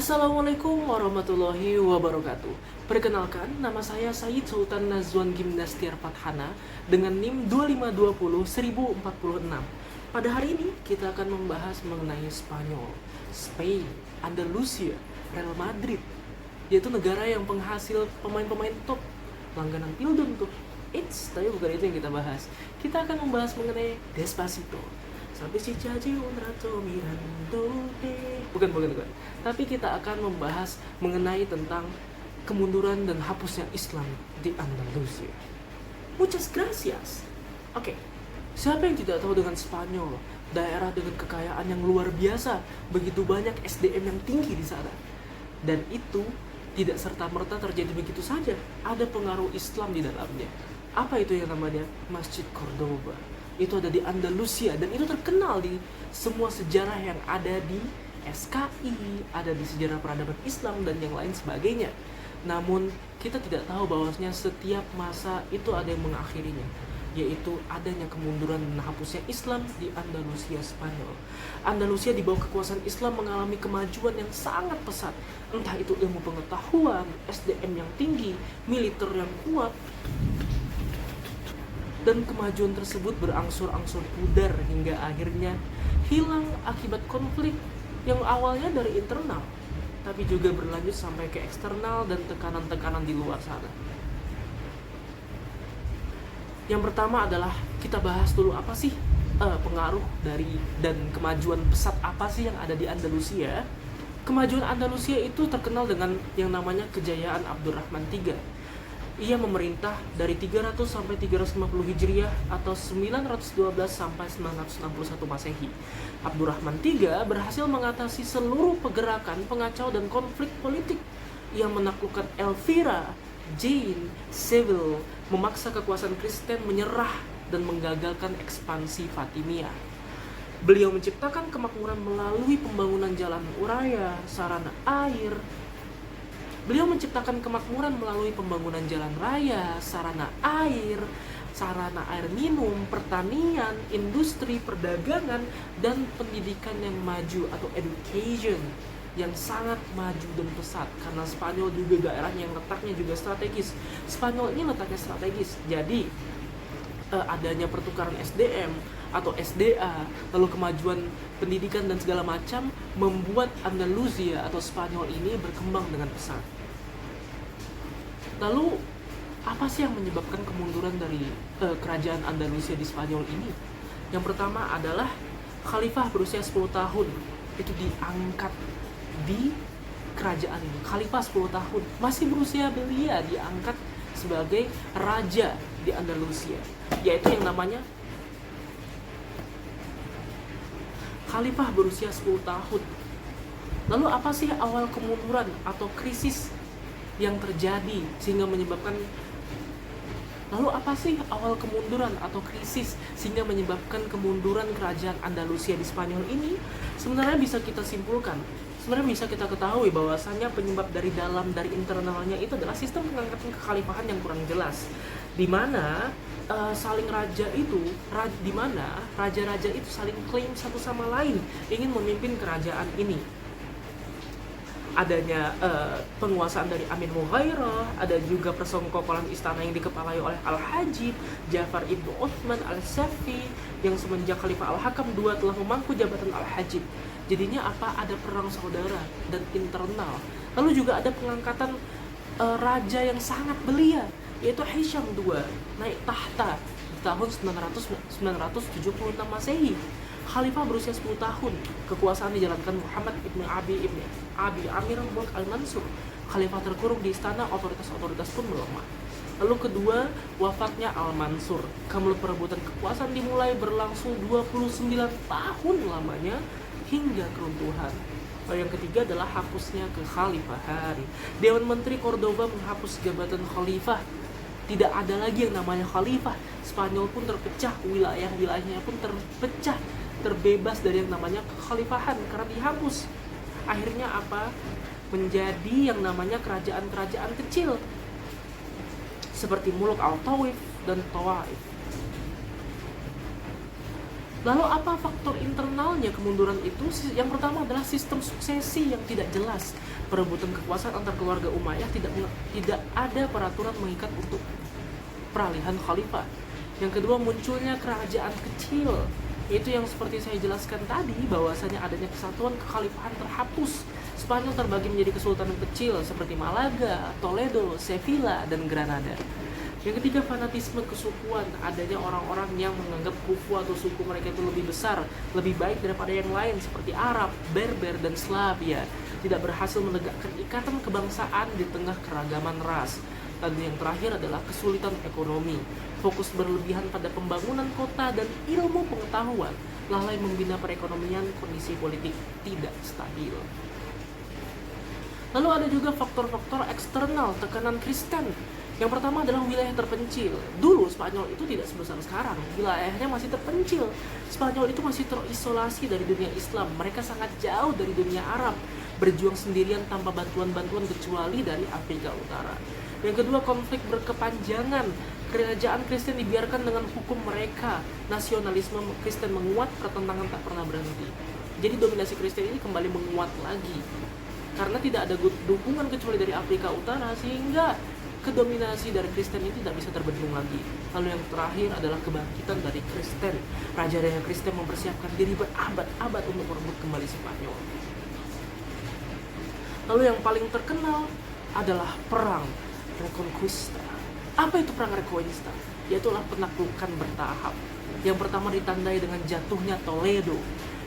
Assalamualaikum warahmatullahi wabarakatuh. Perkenalkan, nama saya Said Sultan Nazwan Gimnastiar Fathana dengan NIM 2520046. Pada hari ini kita akan membahas mengenai Spanyol, Spain, Andalusia, Real Madrid, yaitu negara yang penghasil pemain-pemain top, langganan Pildun tuh. Tapi bukan itu yang kita bahas. Kita akan membahas mengenai Despacito. Sampai si Caci un rato mirando bukan. Tapi kita akan membahas mengenai tentang kemunduran dan hapusnya Islam di Andalusia. Muchas gracias. Oke. Siapa yang tidak tahu dengan Spanyol? Daerah dengan kekayaan yang luar biasa, begitu banyak SDM yang tinggi di sana. Dan itu tidak serta-merta terjadi begitu saja. Ada pengaruh Islam di dalamnya. Apa itu yang namanya Masjid Cordoba? Itu ada di Andalusia dan itu terkenal di semua sejarah yang ada di SKI, ada di sejarah peradaban Islam dan yang lain sebagainya. Namun kita tidak tahu bahwasanya setiap masa itu ada yang mengakhirinya, yaitu adanya kemunduran dan hapusnya Islam di Andalusia, Spanyol. Andalusia di bawah kekuasaan Islam mengalami kemajuan yang sangat pesat, entah itu ilmu pengetahuan, SDM yang tinggi, militer yang kuat. Dan kemajuan tersebut berangsur-angsur pudar hingga akhirnya hilang akibat konflik yang awalnya dari internal, tapi juga berlanjut sampai ke eksternal dan tekanan-tekanan di luar sana. Yang pertama adalah kita bahas dulu apa sih pengaruh dari dan kemajuan pesat apa sih yang ada di Andalusia. Kemajuan Andalusia itu terkenal dengan yang namanya kejayaan Abdurrahman III. Ia memerintah dari 300 sampai 350 Hijriah atau 912 sampai 961 Masehi. Abdurrahman III berhasil mengatasi seluruh pergerakan, pengacau dan konflik politik yang menaklukkan Elvira, Jane, Seville, memaksa kekuasaan Kristen menyerah dan menggagalkan ekspansi Fatimiyah. Beliau menciptakan kemakmuran melalui pembangunan jalan raya, sarana air. Beliau menciptakan kemakmuran melalui pembangunan jalan raya, sarana air minum, pertanian, industri, perdagangan, dan pendidikan yang maju atau education yang sangat maju dan pesat. Karena Spanyol juga daerahnya yang letaknya juga strategis. Spanyol ini letaknya strategis, jadi adanya pertukaran SDM atau SDA, lalu kemajuan pendidikan dan segala macam membuat Andalusia atau Spanyol ini berkembang dengan pesat. Lalu apa sih yang menyebabkan kemunduran dari kerajaan Andalusia di Spanyol ini? Yang pertama adalah khalifah berusia 10 tahun itu diangkat di kerajaan ini. Khalifah 10 tahun masih berusia belia diangkat sebagai raja di Andalusia, yaitu yang namanya khalifah berusia 10 tahun. Lalu apa sih awal kemunduran atau krisis yang terjadi sehingga menyebabkan kemunduran kerajaan Andalusia di Spanyol ini? Sebenarnya bisa kita simpulkan, bisa kita ketahui bahwasanya penyebab dari internalnya itu adalah sistem pengangkatan kekhalifahan yang kurang jelas, di mana raja-raja itu saling klaim satu sama lain ingin memimpin kerajaan ini. Adanya penguasaan dari Amin Mughairah, ada juga persengkokolan istana yang dikepalai oleh Al-Hajib, Ja'far ibnu Uthman Al-Safi, yang semenjak Khalifah Al-Hakam II telah memangku jabatan Al-Hajib. Jadinya apa? Ada perang saudara dan internal. Lalu juga ada pengangkatan raja yang sangat belia, yaitu Hisham II, naik tahta di tahun 976 Masehi. Khalifah berusia 10 tahun, kekuasaan dijalankan Muhammad ibn Abi Amir al-Mansur. Khalifah terkurung di istana, otoritas pun melemah. Lalu kedua, wafatnya Al-Mansur. Kemudian perebutan kekuasaan dimulai, berlangsung 29 tahun lamanya hingga keruntuhan. Lalu yang ketiga adalah hapusnya kekhalifahan. Dewan Menteri Cordoba menghapus jabatan khalifah. Tidak ada lagi yang namanya khalifah. Spanyol pun terpecah, wilayah-wilayahnya pun terpecah, terbebas dari yang namanya kekhalifahan karena dihapus. Akhirnya apa? Menjadi yang namanya kerajaan-kerajaan kecil seperti Muluk Al-Tawaif dan Tawaif. Lalu apa faktor internalnya kemunduran itu? Yang pertama adalah sistem suksesi yang tidak jelas. Perebutan kekuasaan antar keluarga Umayyah tidak ada peraturan mengikat untuk peralihan khalifah. Yang kedua, munculnya kerajaan kecil, yaitu yang seperti saya jelaskan tadi, bahwasanya adanya kesatuan kekhalifahan terhapus. Spanyol terbagi menjadi kesultanan kecil seperti Malaga, Toledo, Sevilla, dan Granada. Yang ketiga, fanatisme kesukuan. Adanya orang-orang yang menganggap kufu atau suku mereka itu lebih besar, lebih baik daripada yang lain seperti Arab, Berber, dan Slavia. Tidak berhasil menegakkan ikatan kebangsaan di tengah keragaman ras. Lalu yang terakhir adalah kesulitan ekonomi. Fokus berlebihan pada pembangunan kota dan ilmu pengetahuan, lalai membina perekonomian, kondisi politik tidak stabil. Lalu ada juga faktor-faktor eksternal tekanan Kristen. Yang pertama adalah wilayah terpencil. Dulu Spanyol itu tidak sebesar sekarang, wilayahnya masih terpencil. Spanyol itu masih terisolasi dari dunia Islam. Mereka sangat jauh dari dunia Arab, berjuang sendirian tanpa bantuan-bantuan kecuali dari Afrika Utara. Yang kedua, konflik berkepanjangan. Kerajaan Kristen dibiarkan dengan hukum mereka. Nasionalisme Kristen menguat, pertentangan tak pernah berhenti. Jadi dominasi Kristen ini kembali menguat lagi. Karena tidak ada dukungan kecuali dari Afrika Utara, sehingga kedominasi dari Kristen ini tidak bisa terbendung lagi. Lalu yang terakhir adalah kebangkitan dari Kristen. Raja-raja Kristen mempersiapkan diri berabad-abad untuk merebut kembali Spanyol. Lalu yang paling terkenal adalah perang Reconquista. Apa itu perang Reconquista? Yaitulah penaklukan bertahap. Yang pertama ditandai dengan jatuhnya Toledo.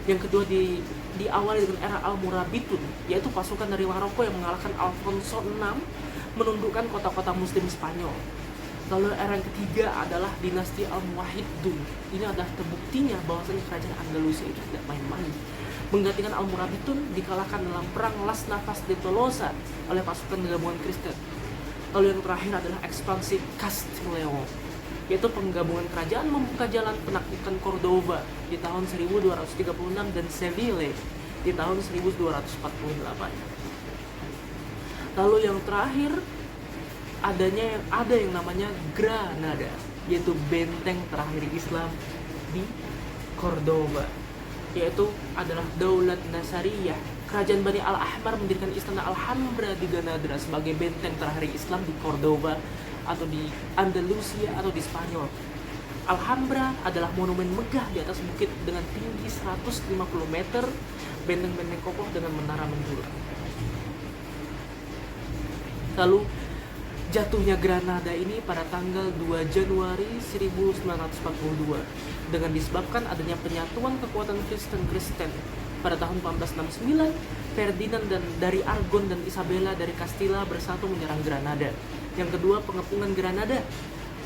Yang kedua diawali dengan era Almoravidun, yaitu pasukan dari Maroko yang mengalahkan Alfonso VI, menundukkan kota-kota muslim Spanyol. Lalu era yang ketiga adalah dinasti Almohadidun. Ini adalah terbuktinya bahwasanya kerajaan Andalusia itu tidak main-main. Menggantikan Almoravidun dikalahkan dalam perang Las Navas de Tolosa oleh pasukan gabungan Kristen. Lalu yang terakhir adalah ekspansi Castile, yaitu penggabungan kerajaan membuka jalan penaklukan Cordoba di tahun 1236 dan Seville di tahun 1248. Lalu yang terakhir ada yang namanya Granada, yaitu benteng terakhir Islam di Cordoba, yaitu adalah Daulat Nasariyah. Kerajaan Bani Al-Ahmar mendirikan istana Alhambra di Granada sebagai benteng terakhir Islam di Cordoba atau di Andalusia atau di Spanyol. Alhambra adalah monumen megah di atas bukit dengan tinggi 150 meter, benteng-benteng kokoh dengan menara menjulang. Lalu jatuhnya Granada ini pada tanggal 2 Januari 1942 dengan disebabkan adanya penyatuan kekuatan Kristen. Pada tahun 1469, Ferdinand dari Aragon dan Isabella dari Castilla bersatu menyerang Granada. Yang kedua, pengepungan Granada.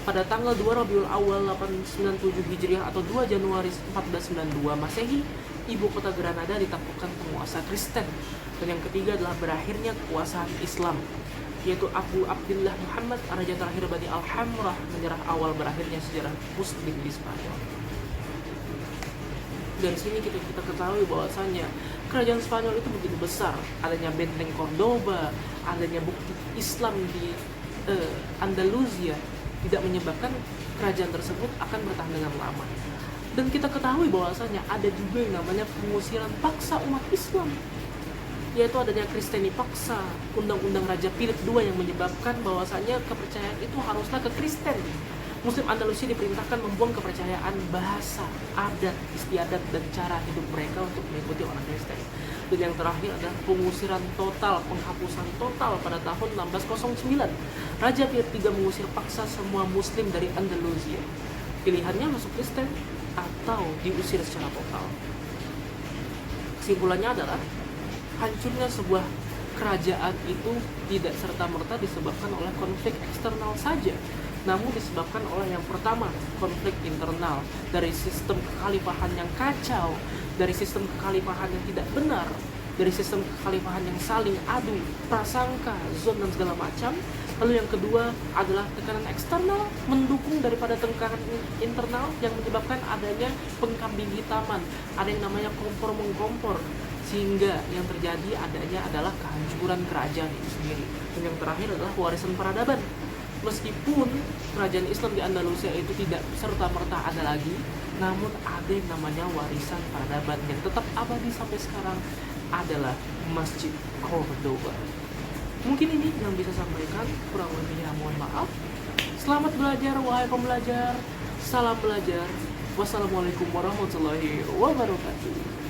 Pada tanggal 2 Rabiul Awal 897 Hijriah atau 2 Januari 1492 Masehi, ibu kota Granada ditaklukkan penguasa Kristen. Dan yang ketiga adalah berakhirnya kekuasaan Islam, yaitu Abu Abdullah Muhammad, raja terakhir Bani Al-Hamrah, menyerah awal berakhirnya sejarah Muslim di Spanyol. Dari sini kita ketahui bahwasanya kerajaan Spanyol itu begitu besar. Adanya benteng Cordoba, adanya bukti Islam di Andalusia tidak menyebabkan kerajaan tersebut akan bertahan dengan lama. Dan kita ketahui bahwasanya ada juga yang namanya pengusiran paksa umat Islam, yaitu adanya Kristeni paksa, undang-undang Raja Philip II yang menyebabkan bahwasanya kepercayaan itu haruslah ke Kristen. Muslim Andalusia diperintahkan membuang kepercayaan, bahasa, adat, istiadat, dan cara hidup mereka untuk mengikuti orang Kristen. Dan yang terakhir adalah pengusiran total, penghapusan total pada tahun 1609. Raja Philip III mengusir paksa semua Muslim dari Andalusia. Pilihannya masuk Kristen atau diusir secara total. Kesimpulannya adalah hancurnya sebuah kerajaan itu tidak serta-merta disebabkan oleh konflik eksternal saja, namun disebabkan oleh yang pertama, konflik internal dari sistem kekhalifahan yang kacau, dari sistem kekhalifahan yang tidak benar, dari sistem kekhalifahan yang saling adu, prasangka, zon, dan segala macam. Lalu yang kedua adalah tekanan eksternal mendukung daripada tekanan internal yang menyebabkan adanya pengkambing hitaman, ada yang namanya kompor-mengkompor, sehingga yang terjadi adanya adalah kehancuran kerajaan itu sendiri. Dan yang terakhir adalah warisan peradaban. Meskipun kerajaan Islam di Andalusia itu tidak serta-merta ada lagi, namun ada yang namanya warisan peradaban yang tetap abadi sampai sekarang, adalah Masjid Cordoba. Mungkin ini yang bisa sampaikan, kurang lebihnya mohon maaf. Selamat belajar wahai pembelajar, salam belajar. Wassalamualaikum warahmatullahi wabarakatuh.